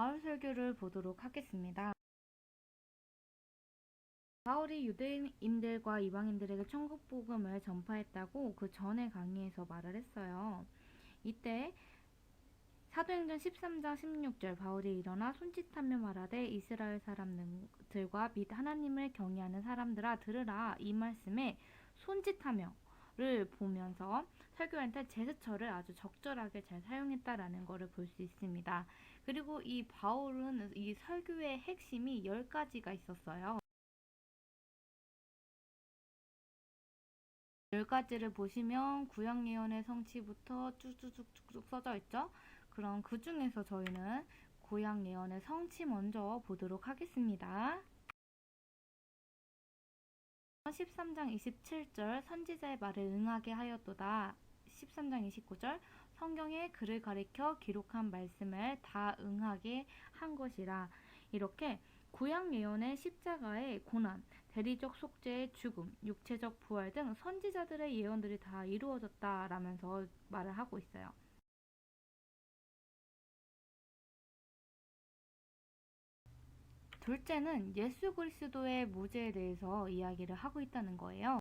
바울 설교를 보도록 하겠습니다. 바울이 유대인들과 이방인들에게 천국 복음을 전파했다고 그 전에 강의에서 말을 했어요. 이때 사도행전 13장 16절 바울이 일어나 손짓하며 말하되 이스라엘 사람들과 및 하나님을 경외하는 사람들아 들으라, 이 말씀에 손짓하며를 보면서 설교한테 제스처를 아주 적절하게 잘 사용했다라는 것을 볼 수 있습니다. 그리고 이 바울은 이 설교의 핵심이 10가지가 있었어요. 10가지를 보시면 구약 예언의 성취부터 쭉쭉쭉쭉 써져 있죠. 그럼 그 중에서 저희는 구약 예언의 성취 먼저 보도록 하겠습니다. 13장 27절 선지자의 말을 응하게 하였도다. 13장 29절 성경에 그를 가리켜 기록한 말씀을 다 응하게 한 것이라. 이렇게 구약 예언의 십자가의 고난, 대리적 속죄의 죽음, 육체적 부활 등 선지자들의 예언들이 다 이루어졌다라면서 말을 하고 있어요. 둘째는 예수 그리스도의 무죄에 대해서 이야기를 하고 있다는 거예요.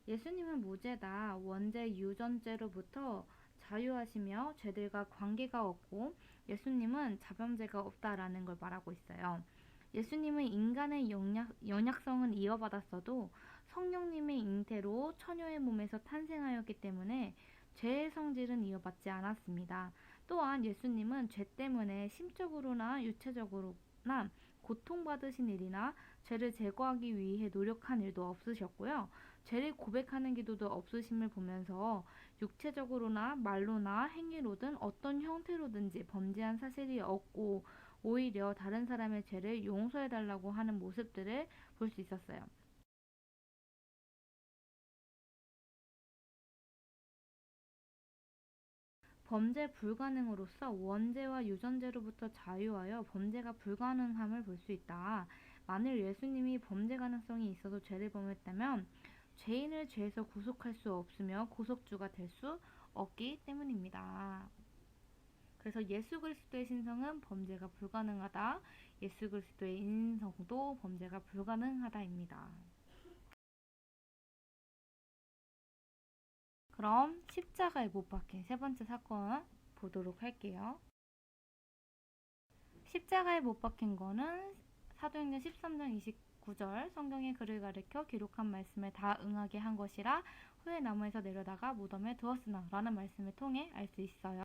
예수님은 무죄다. 원죄 유전죄로부터 자유하시며 죄들과 관계가 없고 예수님은 자범죄가 없다라는 걸 말하고 있어요. 예수님은 인간의 연약성은 이어받았어도 성령님의 잉태로 처녀의 몸에서 탄생하였기 때문에 죄의 성질은 이어받지 않았습니다. 또한 예수님은 죄 때문에 심적으로나 육체적으로나 고통받으신 일이나 죄를 제거하기 위해 노력한 일도 없으셨고요. 죄를 고백하는 기도도 없으심을 보면서 육체적으로나 말로나 행위로든 어떤 형태로든지 범죄한 사실이 없고 오히려 다른 사람의 죄를 용서해달라고 하는 모습들을 볼 수 있었어요. 범죄 불가능으로서 원죄와 유전죄로부터 자유하여 범죄가 불가능함을 볼 수 있다. 만일 예수님이 범죄 가능성이 있어서 죄를 범했다면 죄인을 죄에서 구속할 수 없으며 구속주가 될 수 없기 때문입니다. 그래서 예수 그리스도의 신성은 범죄가 불가능하다. 예수 그리스도의 인성도 범죄가 불가능하다입니다. 그럼 십자가에 못 박힌 세 번째 사건 보도록 할게요. 십자가에 못 박힌 거는 사도행전 13장 29절 성경에 그를 가리켜 기록한 말씀을 다 응하게 한 것이라 후에 나무에서 내려다가 무덤에 두었으나 라는 말씀을 통해 알 수 있어요.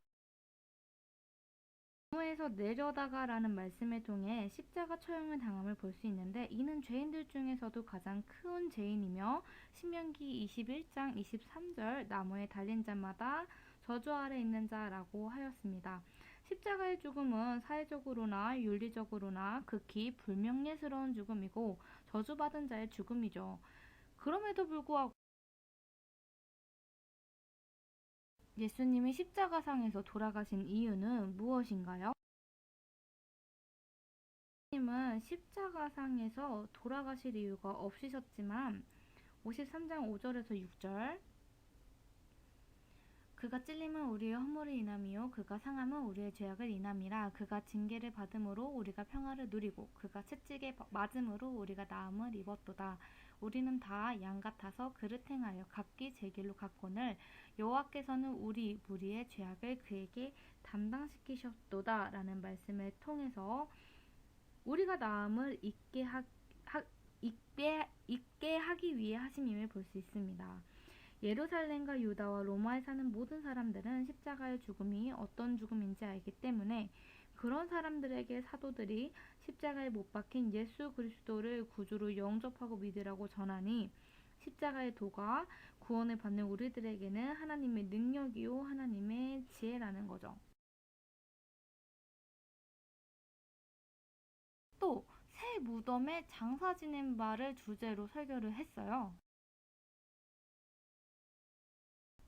나무에서 내려다가 라는 말씀을 통해 십자가 처형을 당함을 볼 수 있는데 이는 죄인들 중에서도 가장 큰 죄인이며 신명기 21장 23절 나무에 달린 자마다 저주 아래 있는 자라고 하였습니다. 십자가의 죽음은 사회적으로나 윤리적으로나 극히 불명예스러운 죽음이고 저주받은 자의 죽음이죠. 그럼에도 불구하고 예수님이 십자가상에서 돌아가신 이유는 무엇인가요? 예수님은 십자가상에서 돌아가실 이유가 없으셨지만 53장 5절에서 6절 그가 찔림은 우리의 허물을 인함이요 그가 상함은 우리의 죄악을 인함이라. 그가 징계를 받음으로 우리가 평화를 누리고 그가 채찍에 맞음으로 우리가 나음을 입었도다. 우리는 다 양 같아서 그릇 행하여 각기 제 길로 갔거늘 여호와께서는 우리 무리의 죄악을 그에게 담당시키셨도다 라는 말씀을 통해서 우리가 나음을 잊게 하기 위해 하심임을 볼 수 있습니다. 예루살렘과 유다와 로마에 사는 모든 사람들은 십자가의 죽음이 어떤 죽음인지 알기 때문에 그런 사람들에게 사도들이 십자가에 못 박힌 예수 그리스도를 구주로 영접하고 믿으라고 전하니 십자가의 도가 구원을 받는 우리들에게는 하나님의 능력이요 하나님의 지혜라는 거죠. 또 새 무덤에 장사 지낸 바를 주제로 설교를 했어요.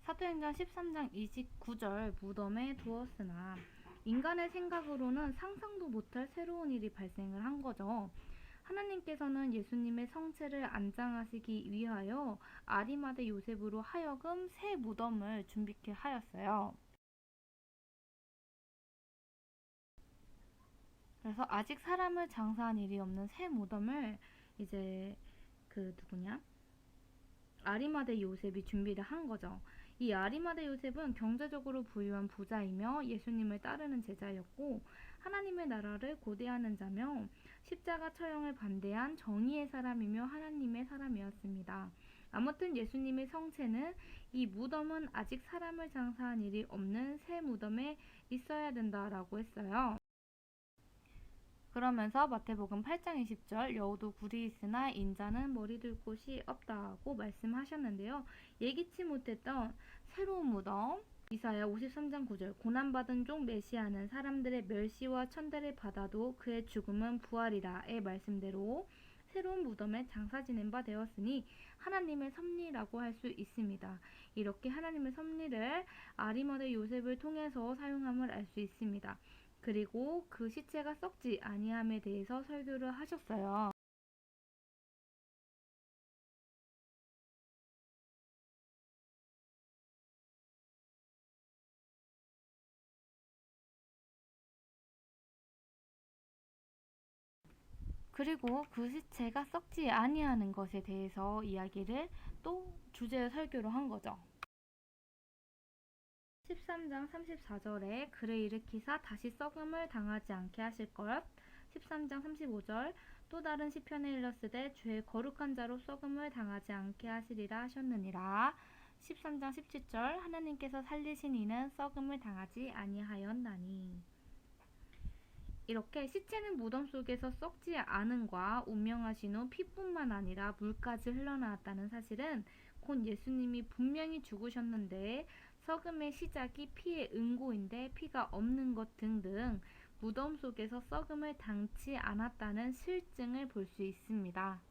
사도행전 13장 29절 무덤에 두었으나 인간의 생각으로는 상상도 못할 새로운 일이 발생을 한 거죠. 하나님께서는 예수님의 성체를 안장하시기 위하여 아리마대 요셉으로 하여금 새 무덤을 준비케 하였어요. 그래서 아직 사람을 장사한 일이 없는 새 무덤을 이제 그 누구냐? 아리마대 요셉이 준비를 한 거죠. 이 아리마대 요셉은 경제적으로 부유한 부자이며 예수님을 따르는 제자였고 하나님의 나라를 고대하는 자며 십자가 처형을 반대한 정의의 사람이며 하나님의 사람이었습니다. 아무튼 예수님의 성체는 이 무덤은 아직 사람을 장사한 일이 없는 새 무덤에 있어야 된다라고 했어요. 그러면서 마태복음 8장 20절 여우도 굴이 있으나 인자는 머리 둘 곳이 없다고 말씀하셨는데요. 예기치 못했던 새로운 무덤, 이사야 53장 9절 고난받은 종 메시아는 사람들의 멸시와 천대를 받아도 그의 죽음은 부활이라의 말씀대로 새로운 무덤에 장사 지낸 바 되었으니 하나님의 섭리라고 할 수 있습니다. 이렇게 하나님의 섭리를 아리마대 요셉을 통해서 사용함을 알 수 있습니다. 그리고 그 시체가 썩지 아니함에 대해서 설교를 하셨어요. 그리고 그 시체가 썩지 아니하는 것에 대해서 이야기를 또 주제 설교로 한 거죠. 13장 34절에 그를 일으키사 다시 썩음을 당하지 않게 하실 것. 13장 35절 또 다른 시편에 일렀으되 죄의 거룩한 자로 썩음을 당하지 않게 하시리라 하셨느니라. 13장 17절 하나님께서 살리신 이는 썩음을 당하지 아니하였나니. 이렇게 시체는 무덤 속에서 썩지 않음과 운명하신 후 피뿐만 아니라 물까지 흘러나왔다는 사실은 곧 예수님이 분명히 죽으셨는데 썩음의 시작이 피의 응고인데 피가 없는 것 등등 무덤 속에서 썩음을 당치 않았다는 실증을 볼 수 있습니다.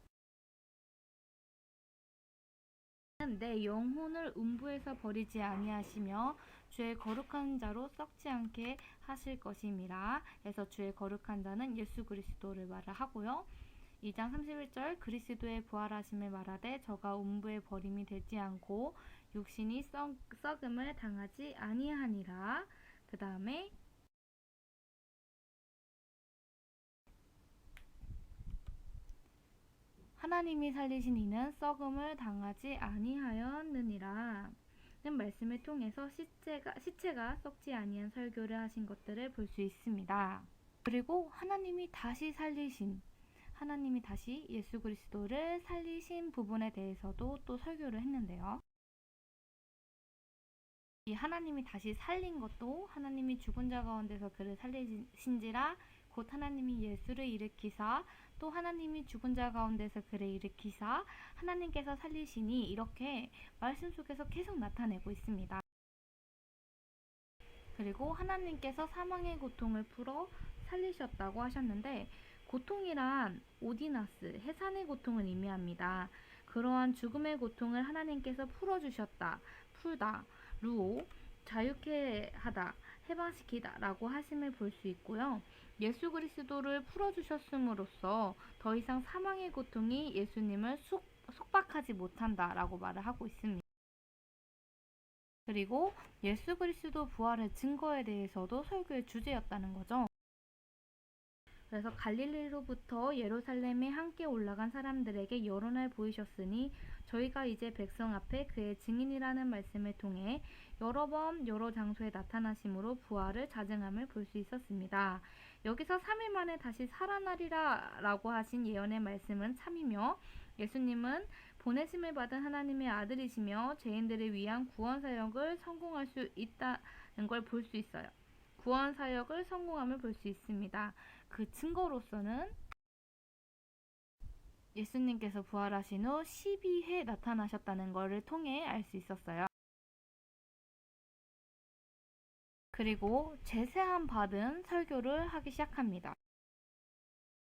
내 영혼을 음부에서 버리지 아니하시며 주의 거룩한 자로 썩지 않게 하실 것임이라. 그래서 주의 거룩한 자는 예수 그리스도를 말을 하고요. 2장 31절 그리스도의 부활하심을 말하되 저가 음부에 버림이 되지 않고 육신이 썩음을 당하지 아니하니라. 그 다음에 하나님이 살리신 이는 썩음을 당하지 아니하였느니라 는 말씀을 통해서 시체가 썩지 아니한 설교를 하신 것들을 볼 수 있습니다. 그리고 하나님이 다시 예수 그리스도를 살리신 부분에 대해서도 또 설교를 했는데요. 이 하나님이 다시 살린 것도 하나님이 죽은 자 가운데서 그를 살리신지라 곧 하나님이 예수를 일으키사 또 하나님이 죽은 자 가운데서 그를 일으키사 하나님께서 살리시니 이렇게 말씀 속에서 계속 나타내고 있습니다. 그리고 하나님께서 사망의 고통을 풀어 살리셨다고 하셨는데 고통이란 오디나스, 해산의 고통을 의미합니다. 그러한 죽음의 고통을 하나님께서 풀어주셨다, 풀다, 루오, 자유케 하다, 해방시키다 라고 하심을 볼 수 있고요. 예수 그리스도를 풀어주셨음으로써 더 이상 사망의 고통이 예수님을 속박하지 못한다 라고 말을 하고 있습니다. 그리고 예수 그리스도 부활의 증거에 대해서도 설교의 주제였다는 거죠. 그래서 갈릴리로부터 예루살렘에 함께 올라간 사람들에게 여러 날 보이셨으니 저희가 이제 백성 앞에 그의 증인이라는 말씀을 통해 여러 번 여러 장소에 나타나심으로 부활을 자증함을 볼 수 있었습니다. 여기서 3일 만에 다시 살아나리라 라고 하신 예언의 말씀은 참이며 예수님은 보내심을 받은 하나님의 아들이시며 죄인들을 위한 구원 사역을 성공할 수 있다는 걸 볼 수 있어요. 구원 사역을 성공함을 볼 수 있습니다. 그 증거로서는 예수님께서 부활하신 후 12회 나타나셨다는 것을 통해 알 수 있었어요. 그리고 제세함 받은 설교를 하기 시작합니다.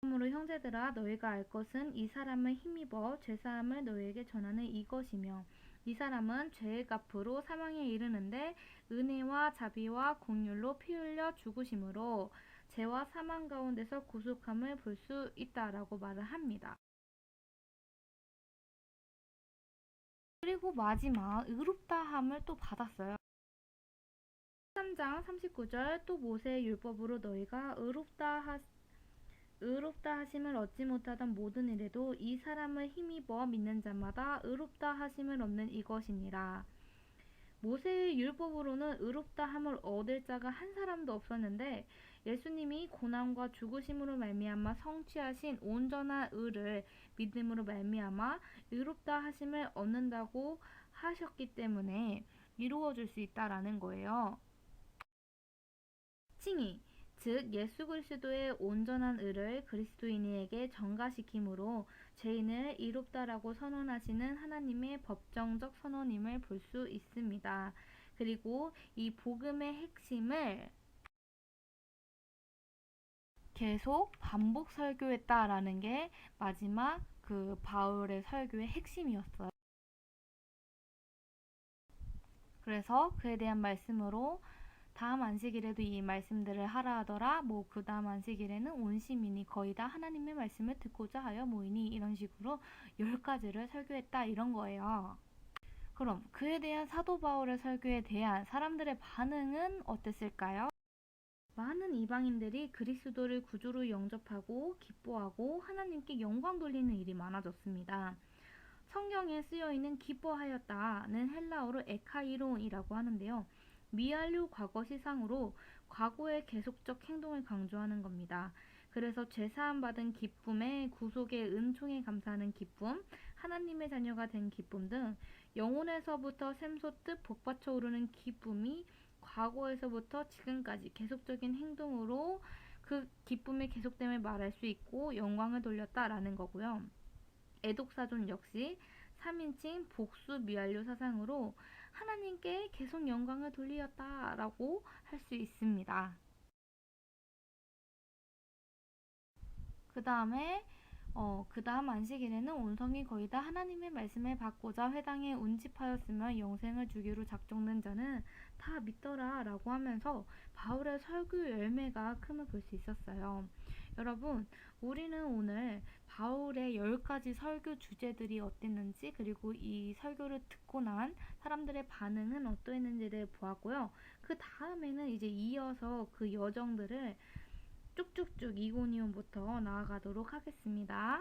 그러므로 형제들아 너희가 알 것은 이 사람을 힘입어 죄사함을 너희에게 전하는 이것이며 이 사람은 죄의 값으로 사망에 이르는데 은혜와 자비와 긍휼로 피 흘려 죽으심으로 죄와 사망 가운데서 구속함을 볼 수 있다라고 말을 합니다. 그리고 마지막 의롭다함을 또 받았어요. 3장 39절 또 모세의 율법으로 너희가 의롭다 의롭다 하심을 얻지 못하던 모든 일에도 이 사람을 힘입어 믿는 자마다 의롭다 하심을 얻는 이것이니라. 모세의 율법으로는 의롭다 함을 얻을 자가 한 사람도 없었는데 예수님이 고난과 죽으심으로 말미암아 성취하신 온전한 의를 믿음으로 말미암아 의롭다 하심을 얻는다고 하셨기 때문에 이루어질 수 있다라는 거예요. 칭의, 즉 예수 그리스도의 온전한 의를 그리스도인에게 전가시킴으로 죄인을 이롭다라고 선언하시는 하나님의 법정적 선언임을 볼 수 있습니다. 그리고 이 복음의 핵심을 계속 반복 설교했다라는 게 마지막 그 바울의 설교의 핵심이었어요. 그래서 그에 대한 말씀으로 다음 안식일에도 이 말씀들을 하라 하더라. 뭐 그 다음 안식일에는 온 시민이 거의 다 하나님의 말씀을 듣고자 하여 모이니 이런 식으로 10가지를 설교했다 이런 거예요. 그럼 그에 대한 사도 바울의 설교에 대한 사람들의 반응은 어땠을까요? 많은 이방인들이 그리스도를 구주로 영접하고 기뻐하고 하나님께 영광 돌리는 일이 많아졌습니다. 성경에 쓰여있는 기뻐하였다는 헬라어로 에카이론이라고 하는데요. 미완료 과거 시상으로 과거의 계속적 행동을 강조하는 겁니다. 그래서 죄사함 받은 기쁨에 구속의 은총에 감사하는 기쁨, 하나님의 자녀가 된 기쁨 등 영혼에서부터 샘솟듯 복받쳐 오르는 기쁨이 과거에서부터 지금까지 계속적인 행동으로 그 기쁨의 계속됨을 말할 수 있고 영광을 돌렸다라는 거고요. 애독사존 역시 3인칭 복수 미완료 사상으로 하나님께 계속 영광을 돌리었다라고 할 수 있습니다. 그 다음 안식일에는 온성이 거의 다 하나님의 말씀을 받고자 회당에 운집하였으며 영생을 주기로 작정된 자는 다 믿더라 라고 하면서 바울의 설교 열매가 큼을 볼 수 있었어요. 여러분, 우리는 오늘 바울의 10가지 설교 주제들이 어땠는지 그리고 이 설교를 듣고 난 사람들의 반응은 어떠했는지를 보았고요. 그 다음에는 이제 이어서 그 여정들을 쭉쭉쭉 이고니온부터 나아가도록 하겠습니다.